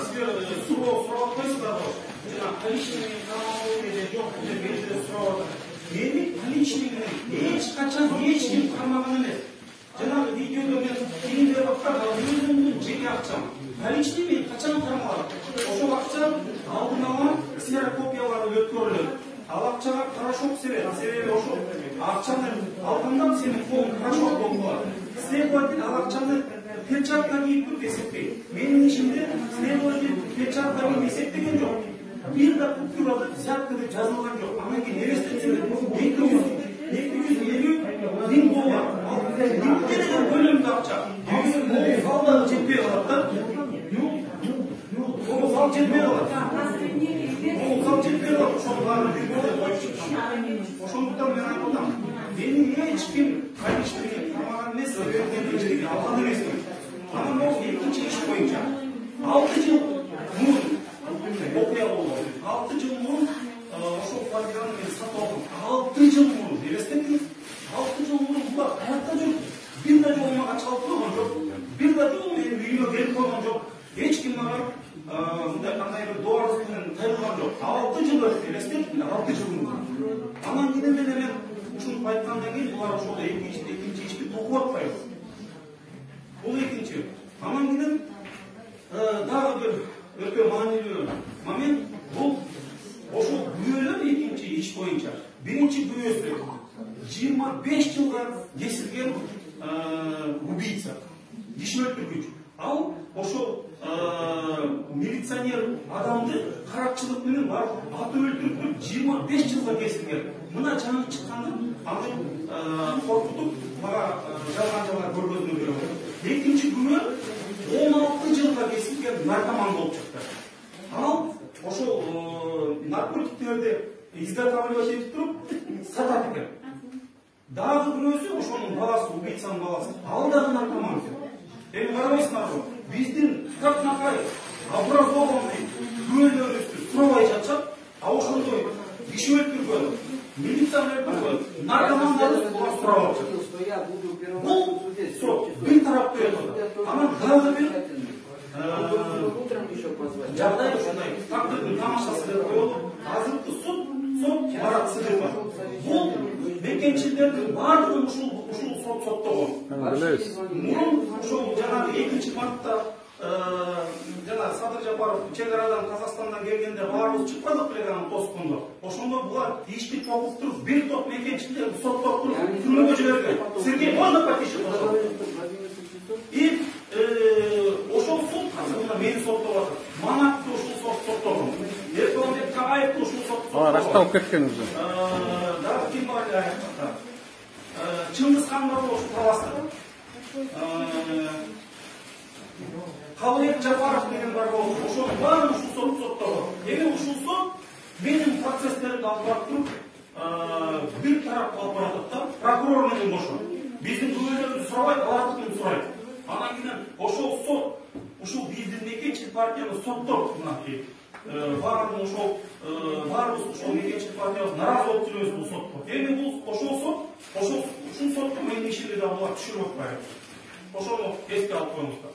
сіздер сұрап қойсыздар ғой. Жаңағы личный қарамауы жоқ деп белгілі сұрап отыр. Мені личныймен ешқашан ешкім қармаған емес. Жаңағы видеода мен кейінгі уақытта өзімнің жеке ақшам. Личныймен қашан қармаған. Ошол ақша алдын ала ксерокопиялары өткөрүлөт. Ал ақшаға порошок себеби ошол ақшаны алғанда сенің қолың порошок болып қалады. Следователь ал ақшаны перчатка кийип туруп эсептейт. Менин ишимде следователь перчатка кийип эсептеген жок. Бир да купюрада взятка деп жазылган жок. Анан кийин элестетсем 250 миң доллар. Ал керек бөлүмдө акча. Бул залдан жетпей калат да. Бул зал жетпей калат. Бул зал жетпей калат. Ошол баарын бир бөлөп коюп чыккан. Ошондуктан мен айтып атам. Мени эч ким кайрыштырып кармаган эмес, себебин алган эмесмин. Анан могу экинчи иш боюнча 6 жыл мурун окуя болду. 6 жыл мурун ошол квартираны мен сатып алдым. 6 жыл мурун элестетиңиз. 6 жыл мурун булар каякта жүр? Бир да жолу мага чалып койгон жок. Бир да жолу менин үйүмө келип койгон жок. Эч ким мага мындай кандайдыр доорлук менен тайылган жок. 6 жыл өтүп элестетиңиз, 6 жыл мурун. Анан кийин эле мен ушуну айткандан кийин булар ошол экинчи ишти токуп атпайбы? Бул экинчи. Анан кийин дагы бир өтө маанилүү момент бул ошол күбөлөр экинчи иш боюнча. Биринчи күбөсү 25 жылга кесилген убийца, киши өлтүргүч. Ал ошол милиционер адамды каракчылык менен барып аты өлтүрүп 25 жылга кесилген. Мына жаңы чыкканды аны коркутуп мага жалган көргөзмө берет. Экинчи күбө 16 жылга кесилген наркоман болуп чыкты. Ал ошол наркотиктерди изготавливать этип туруп сатат экен. Дагы бирөөсү ошонун баласы, убийцанын баласы. Ал дагы наркоман экен. Эми карабайсыңарбы? Биздин такнакай образованный күбөлөрүбүздү сурабай жатышат, а ошондой киши өлтүргөн, милиционер өлтүргөн наркомандарды булар сурап атышат. Бул бир тараптуу өтөт. Анан дагы бир жагдай ушундай тагдырдын тамашасы деп коелуп, азыркы сот Марат Сыдыков. Бул мекенчилердин баардыгын ушул сот соттогон. Мурун ушул жанагы 2-мартта жана Садыр Жапаров чек арадан Казакстандан келгенде баарыбыз чыкпадык беле анын тоскондо. Ошондо булар ишти чогуп туруп, бир топ мекенчилерди соттоп туруп, түрмөгө жиберген. Сергей можно подпишет? И ошол суд азыр мени соттоп атат. Манатты ушул сот соттогон. Эркебек Кабаевди ушул сот соттогон. Рашталып кеткен уже. Дагы ким бар аякта? Чыңгызхан бар ошол таласта. Кабаев Жапаров деген бар болду. Ошол баарын ушул сот соттогон. Эми ушул сот менин процесстеримди алып барып туруп, бир тарап алып баратат да, прокурор менен кошо. Биздин күбөлөрдү сурабайт, алардыкын сурайт. Анан кийин ошол сот, ушул биздин мекенчил партияны соттоп, мынакей баарын баарыбыз ошол мекенчил партиябыз наразы болуп жүрөбүз бул сотко. Эми бул ошол сотко менин ишимди да булар түшүрүп атпайбы. Ошону эске алып коюңуздар.